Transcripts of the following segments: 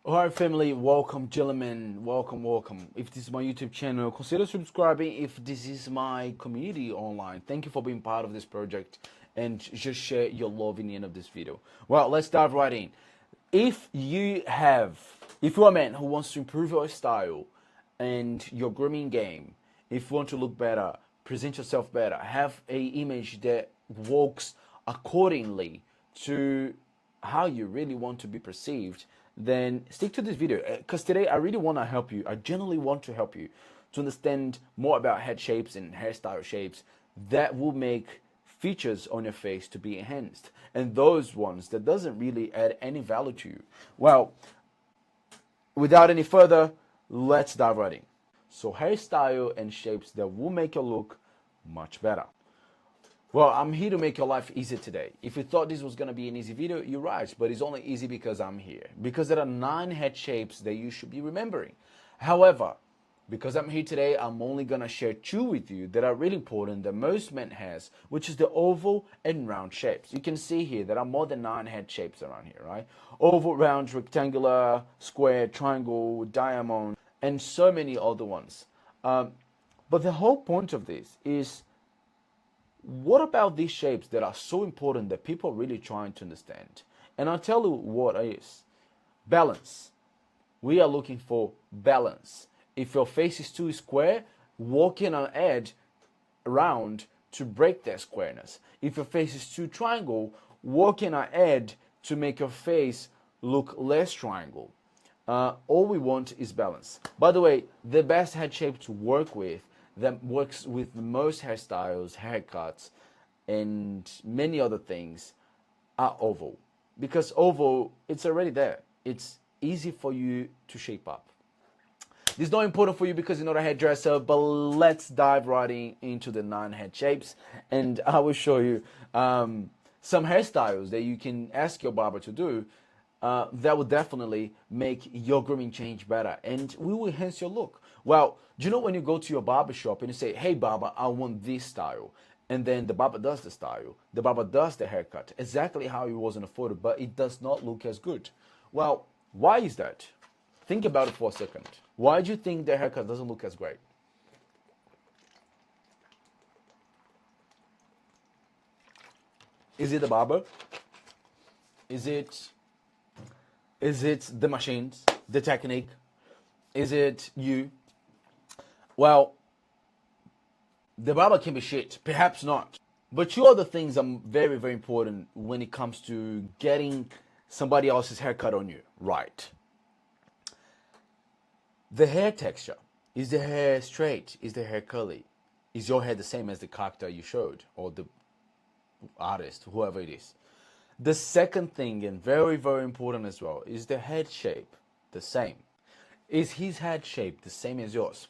Alright family, welcome gentlemen, welcome. If this is my YouTube channel, consider subscribing. If this is my community online, thank you for being part of this project and just share your love in the end of this video. Well, let's dive right in. If you are a man who wants to improve your style and your grooming game, if you want to look better, present yourself better, have a image that works accordingly to how you really want to be perceived, then stick to this video, because today I really want to help you. I genuinely want to help you to understand more about head shapes and hairstyle shapes that will make features on your face to be enhanced, and those ones that doesn't really add any value to you. Well, without any further, let's dive right in. So hairstyle and shapes that will make your look much better. Well, I'm here to make your life easier today. If you thought this was going to be an easy video, you're right, but it's only easy because I'm here. Because there are 9 head shapes that you should be remembering. However, because I'm here today, I'm only going to share 2 with you that are really important that most men has, which is the oval and round shapes. You can see here there are more than 9 head shapes around here, right? Oval, round, rectangular, square, triangle, diamond, and so many other ones. But the whole point of this is, what about these shapes that are so important that people are really trying to understand? And I'll tell you what is. Balance. We are looking for balance. If your face is too square, work in an edge around to break that squareness. If your face is too triangle, work in an edge to make your face look less triangle. All we want is balance. By the way, the best head shape to work with, that works with most hairstyles, haircuts, and many other things, are oval. Because oval, it's already there. It's easy for you to shape up. This is not important for you because you're not a hairdresser, but let's dive right into the 9 head shapes, and I will show you some hairstyles that you can ask your barber to do that will definitely make your grooming change better, and we will enhance your look. Well, do you know when you go to your barber shop and you say, hey barber, I want this style, and then the barber does the style, the barber does the haircut exactly how it was in the photo, but it does not look as good. Well, why is that? Think about it for a second. Why do you think the haircut doesn't look as great? Is it the barber? Is it the machines, the technique? Is it you? Well, the barber can be shit, perhaps not. But 2 other things are very, very important when it comes to getting somebody else's haircut on you right. The hair texture. Is the hair straight? Is the hair curly? Is your hair the same as the character you showed, or the artist, whoever it is? The second thing, and very, very important as well, is the head shape the same? Is his head shape the same as yours?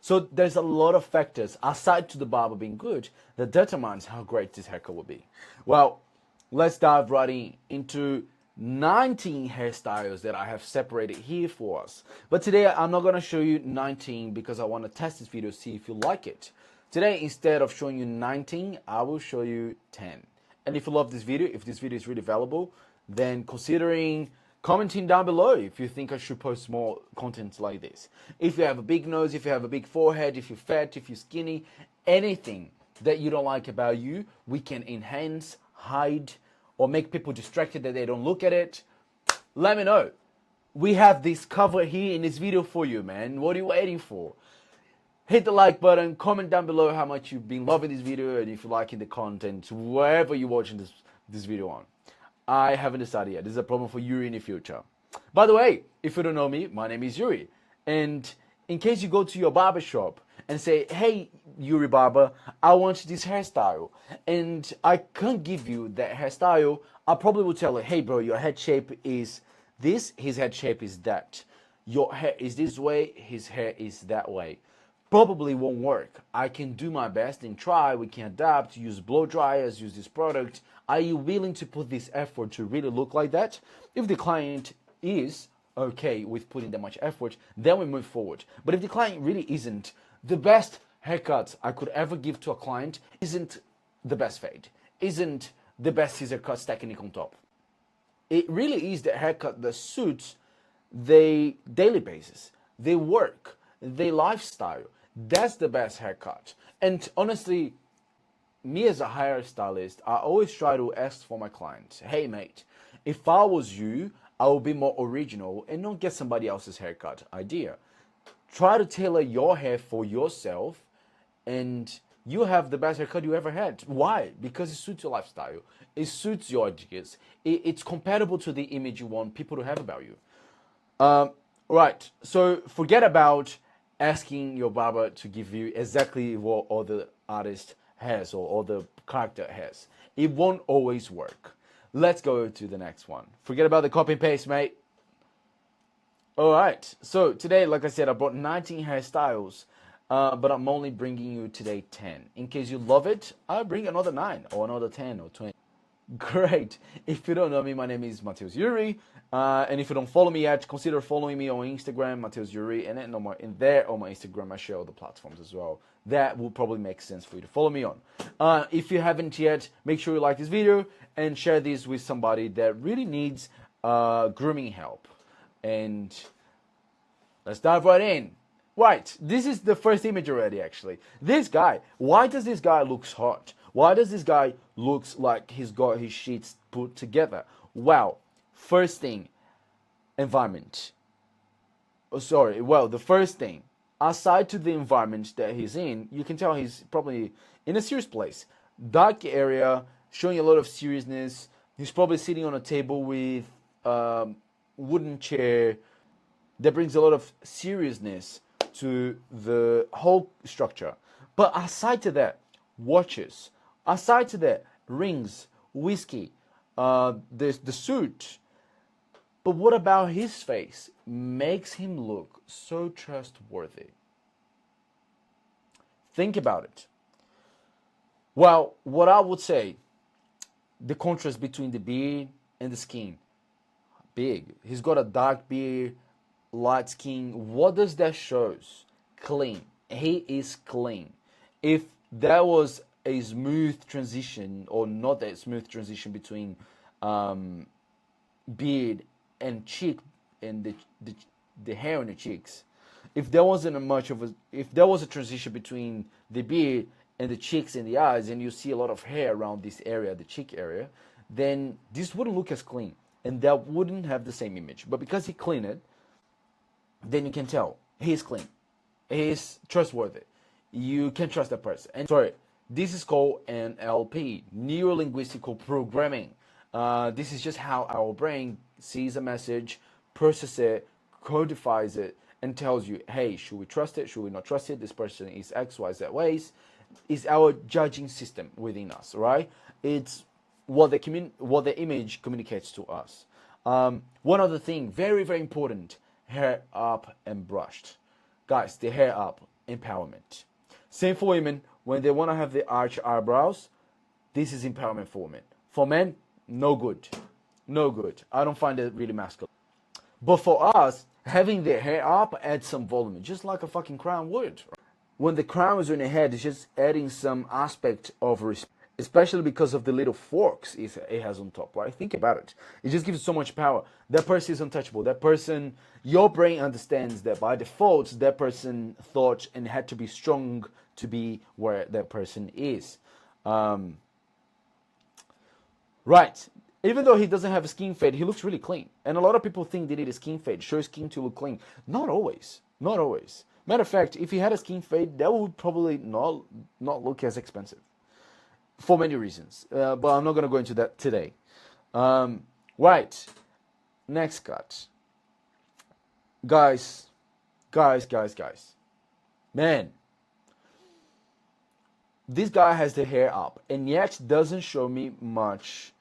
So there's a lot of factors, aside to the barber being good, that determines how great this haircut will be. Well, let's dive right into 19 hairstyles that I have separated here for us. But today I'm not going to show you 19 because I want to test this video, see if you like it. Today, instead of showing you 19, I will show you 10. And if you love this video, if this video is really valuable, then considering commenting down below if you think I should post more content like this. If you have a big nose, if you have a big forehead, if you're fat, if you're skinny, anything that you don't like about you, we can enhance, hide, or make people distracted that they don't look at it. Let me know. We have this cover here in this video for you, man. What are you waiting for? Hit the like button, comment down below how much you've been loving this video, and if you're liking the content, wherever you're watching this video on. I haven't decided yet. This is a problem for Yuri in the future. By the way, if you don't know me, my name is Yuri. And in case you go to your barber shop and say, hey, Yuri Barber, I want this hairstyle, and I can't give you that hairstyle, I probably will tell you, hey bro, your head shape is this, his head shape is that. Your hair is this way, his hair is that way. Probably won't work. I can do my best and try. We can adapt, use blow dryers, use this product. Are you willing to put this effort to really look like that? If the client is okay with putting that much effort, then we move forward. But if the client really isn't, the best haircut I could ever give to a client isn't the best fade, isn't the best scissor cuts technique on top. It really is the haircut that suits they daily basis, they work, they lifestyle. That's the best haircut. And honestly, me as a hairstylist, I always try to ask for my clients, hey mate, if I was you, I would be more original and not get somebody else's haircut idea. Try to tailor your hair for yourself, and you have the best haircut you ever had. Why? Because it suits your lifestyle, it suits your ideas, it's compatible to the image you want people to have about you. Right, so forget about asking your barber to give you exactly what other artist has or other character has. It won't always work. Let's go to the next one. Forget about the copy and paste, mate. All right, so today, like I said, I brought 19 hairstyles, but I'm only bringing you today 10. In case you love it, I'll bring another 9 or another 10 or 20. Great. If you don't know me, my name is Mateus Yuri. And if you don't follow me yet, consider following me on Instagram, Mateus Yuri. And then in there on my Instagram, I share all the platforms as well. That will probably make sense for you to follow me on. If you haven't yet, make sure you like this video and share this with somebody that really needs grooming help. And let's dive right in. Right, this is the first image already, actually. This guy, why does this guy looks hot? Why does this guy looks like he's got his sheets put together? Well, first thing, environment. The first thing, aside to the environment that he's in, you can tell he's probably in a serious place. Dark area, showing a lot of seriousness. He's probably sitting on a table with wooden chair that brings a lot of seriousnness to the whole structure. But aside to that, watches. Aside to that, rings, whiskey, the suit. But what about his face makes him look so trustworthy? Think about it. Well, what I would say, the contrast between the beard and the skin. Big. He's got a dark beard, light skin. What does that shows? Clean. He is clean. If there was a smooth transition, or not that smooth transition between beard and cheek and the hair on the cheeks, if there wasn't if there was a transition between the beard and the cheeks and the eyes, and you see a lot of hair around this area, the cheek area, then this wouldn't look as clean, and that wouldn't have the same image. But because he cleaned it, then you can tell he's clean, he's trustworthy. You can trust that person. And sorry, this is called NLP, neuro-linguistical programming. This is just how our brain sees a message, processes it, codifies it, and tells you, hey, should we trust it? Should we not trust it? This person is X, Y, Z ways. Is our judging system within us, right? It's what the image communicates to us. One other thing, very, very important, hair up and brushed. Guys, the hair up, empowerment. Same for women, when they want to have the arch eyebrows, this is empowerment for women. For men, no good. No good. I don't find it really masculine. But for us, having the hair up adds some volume, just like a fucking crown would. When the crown is on your head, it's just adding some aspect of respect, especially because of the little forks it has on top, right? Think about it. It just gives so much power. That person is untouchable. That person, your brain understands that by default, that person thought and had to be strong to be where that person is. Right. Even though he doesn't have a skin fade, he looks really clean. And a lot of people think they need a skin fade, show skin to look clean. Not always. Not always. Matter of fact, if he had a skin fade, that would probably not look as expensive. For many reasons. But I'm not going to go into that today. Right. Next cut. Guys. Man. This guy has the hair up and yet doesn't show me much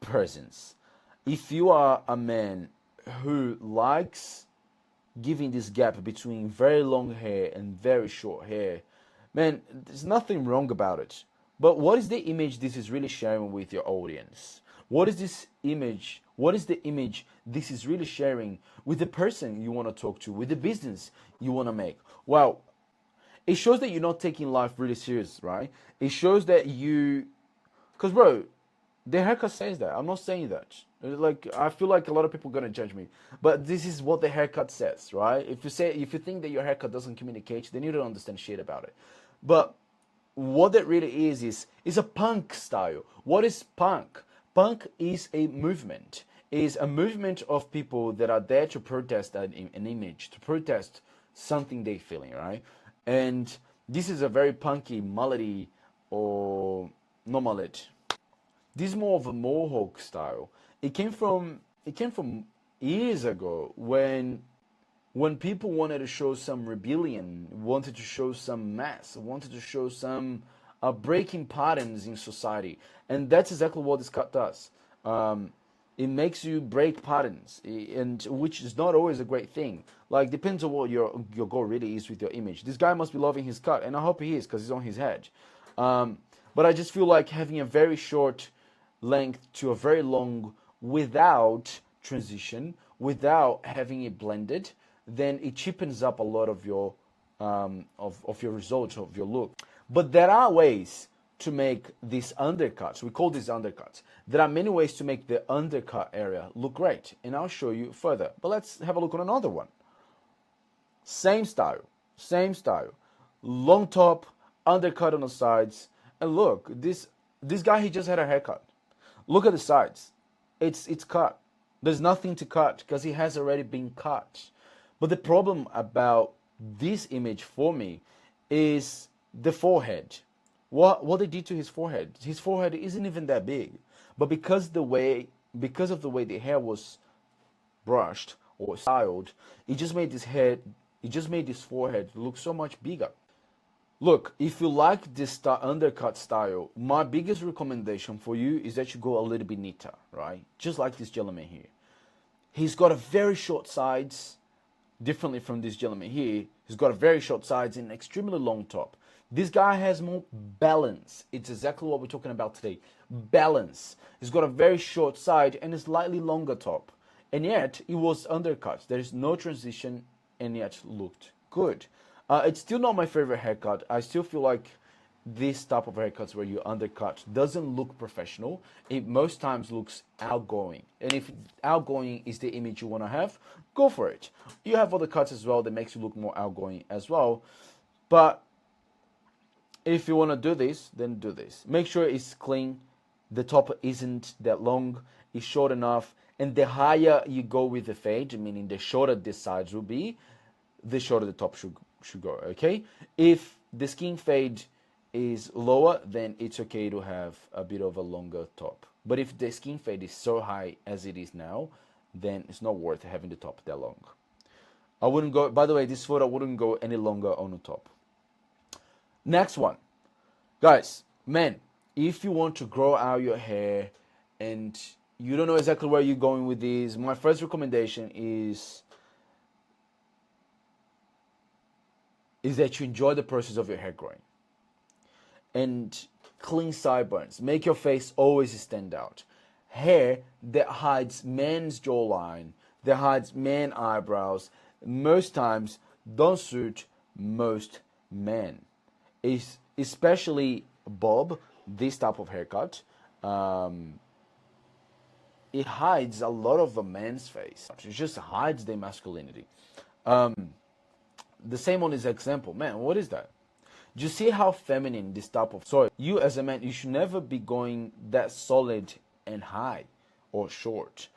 presence. If you are a man who likes giving this gap between very long hair and very short hair, man, there's nothing wrong about it. But what is the image this is really sharing with your audience? What is this image? What is the image this is really sharing with the person you want to talk to, with the business you want to make? Well, it shows that you're not taking life really serious, right? It shows that because bro, the haircut says that. I'm not saying that. Like, I feel like a lot of people are gonna judge me, but this is what the haircut says, right? If you think that your haircut doesn't communicate, then you don't understand shit about it. But what that really is a punk style. What is punk? Punk is a movement. Is a movement of people that are there to protest an image, to protest something they're feeling, right? And this is a very punky mullety, or no mullet. This is more of a mohawk style. It came from years ago when people wanted to show some rebellion, wanted to show some mass, wanted to show some breaking patterns in society, and that's exactly what this cut does. It makes you break patterns, and which is not always a great thing. Like, depends on what your goal really is with your image. This guy must be loving his cut, and I hope he is because it's on his head. But I just feel like having a very short length to a very long without transition, without having it blended, then it cheapens up a lot of your of your results, of your look. But there are ways to make these undercuts. We call these undercuts. There are many ways to make the undercut area look great, and I'll show you further. But let's have a look on another one. Same style, same style. Long top, undercut on the sides, and look, this guy, he just had a haircut. Look at the sides. It's cut. There's nothing to cut because he has already been cut. But the problem about this image for me is the forehead. What they did to his forehead isn't even that big. But because of the way the hair was brushed or styled, it just made this forehead look so much bigger. Look, if you like this undercut style, my biggest recommendation for you is that you go a little bit neater, right? Just like this gentleman here. He's got a very short sides, differently from this gentleman here. He's got a very short sides and extremely long top. This guy has more balance. It's exactly what we're talking about today. Balance. He's got a very short side and a slightly longer top. And yet, it was undercut. There is no transition, and yet looked good. It's still not my favorite haircut. I still feel like this type of haircuts where you undercut doesn't look professional. It most times looks outgoing. And if outgoing is the image you want to have, go for it. You have other cuts as well that makes you look more outgoing as well. But if you want to do this, then do this. Make sure it's clean. The top isn't that long. It's short enough. And the higher you go with the fade, meaning the shorter the sides will be, the shorter the top should go, okay? If the skin fade is lower, then it's okay to have a bit of a longer top. But if the skin fade is so high as it is now, then it's not worth having the top that long. I wouldn't go, by the way, this photo wouldn't go any longer on the top. Next one. Guys, men, if you want to grow out your hair and you don't know exactly where you're going with these, my first recommendation is that you enjoy the process of your hair growing. And clean sideburns. Make your face always stand out. Hair that hides man's jawline, that hides man eyebrows, most times don't suit most men. Especially bob, this type of haircut. It hides a lot of a man's face. It just hides their masculinity. The same on this example. Man, what is that? Do you see how feminine this type of... So you as a man, you should never be going that solid and high or short.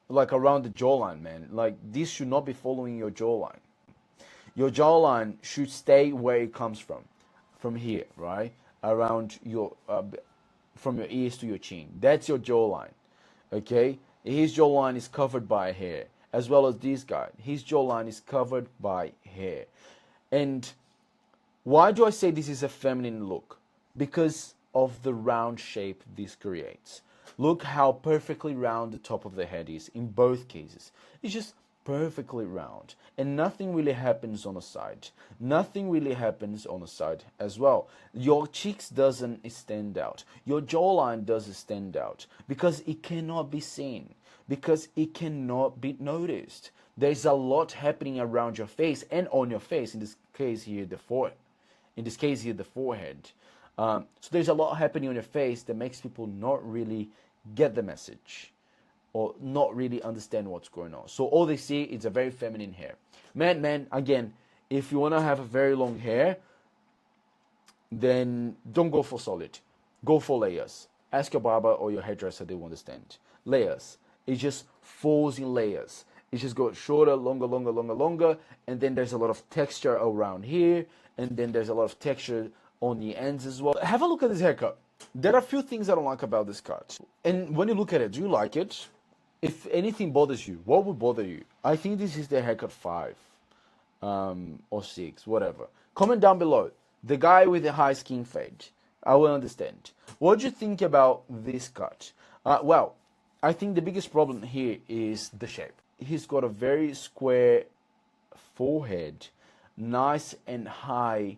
Like around the jawline, man. Like, this should not be following your jawline. Your jawline should stay where it comes from. From here, right? Around your... from your ears to your chin. That's your jawline. Okay? His jawline is covered by hair. As well as this guy. His jawline is covered by hair. And why do I say this is a feminine look? Because of the round shape this creates. Look how perfectly round the top of the head is in both cases. It's just perfectly round. And nothing really happens on the side. Nothing really happens on the side as well. Your cheeks doesn't stand out. Your jawline doesn't stand out. Because it cannot be seen. Because it cannot be noticed. There's a lot happening around your face and on your face. In this case here, the forehead. So there's a lot happening on your face that makes people not really get the message. or not really understand what's going on. So all they see is a very feminine hair. Man, again, if you want to have a very long hair, then don't go for solid. Go for layers. Ask your barber or your hairdresser, they will understand. Layers. It just falls in layers. It just goes shorter, longer, and then there's a lot of texture around here, and then there's a lot of texture on the ends as well. Have a look at this haircut. There are a few things I don't like about this cut. And when you look at it, do you like it? If anything bothers you, what would bother you? I think this is the haircut 5 or 6, whatever. Comment down below. The guy with the high skin fade. I will understand. What do you think about this cut? Well, I think the biggest problem here is the shape. He's got a very square forehead, nice and high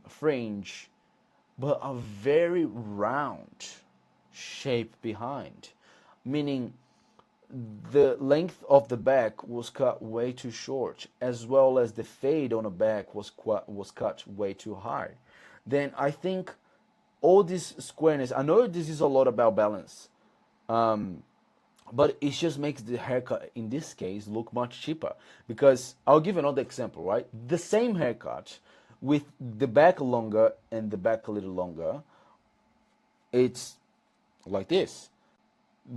fringe, but a very round shape behind, meaning the length of the back was cut way too short, as well as the fade on the back was cut way too high. Then I think all this squareness, I know this is a lot about balance, but it just makes the haircut in this case look much cheaper. Because I'll give another example, right? The same haircut with the back longer and the back a little longer, it's like this.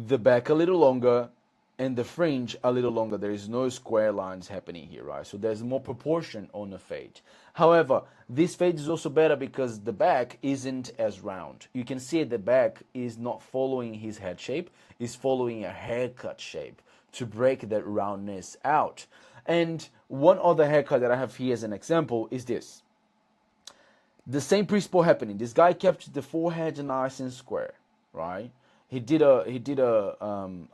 The back a little longer and the fringe a little longer. There is no square lines happening here, right? So there's more proportion on the fade. However, this fade is also better because the back isn't as round. You can see the back is not following his head shape, is following a haircut shape to break that roundness out. And one other haircut that I have here as an example is this. The same principle happening. This guy kept the forehead nice and square, right? He did a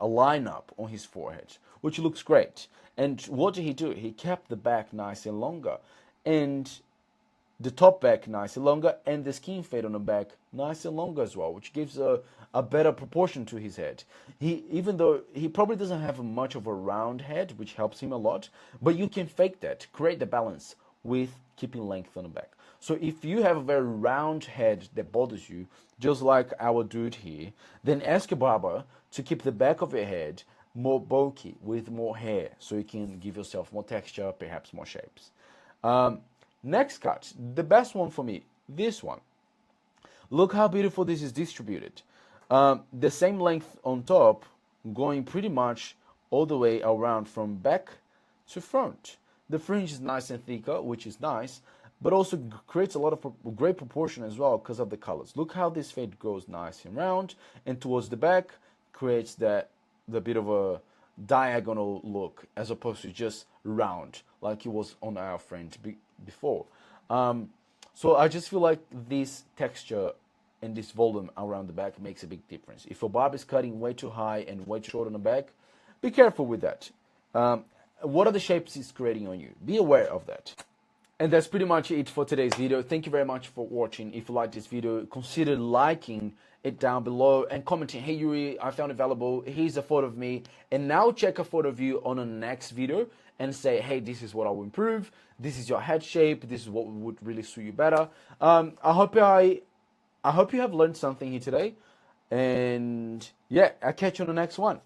lineup on his forehead, which looks great. And what did he do? He kept the back nice and longer, and the top back nice and longer, and the skin fade on the back nice and longer as well, which gives a better proportion to his head. Even though he probably doesn't have much of a round head, which helps him a lot, but you can fake that, create the balance with keeping length on the back. So if you have a very round head that bothers you, just like our dude here, then ask your barber to keep the back of your head more bulky with more hair, so you can give yourself more texture, perhaps more shapes. Next cut, the best one for me, this one. Look how beautiful this is distributed. The same length on top, going pretty much all the way around from back to front. The fringe is nice and thicker, which is nice, but also creates a lot of great proportion as well because of the colors. Look how this fade goes nice and round, and towards the back creates the bit of a diagonal look as opposed to just round like it was on our fringe before. So I just feel like this texture and this volume around the back makes a big difference. If your barb is cutting way too high and way too short on the back, be careful with that. What are the shapes it's creating on you? Be aware of that. And that's pretty much it for today's video. Thank you very much for watching. If you like this video, consider liking it down below and commenting, hey Yuri, I found it valuable, here's a photo of me, and now check a photo of you on the next video and say, hey, this is what I will improve, this is your head shape, this is what would really suit you better. I hope you have learned something here today, and yeah, I'll catch you on the next one.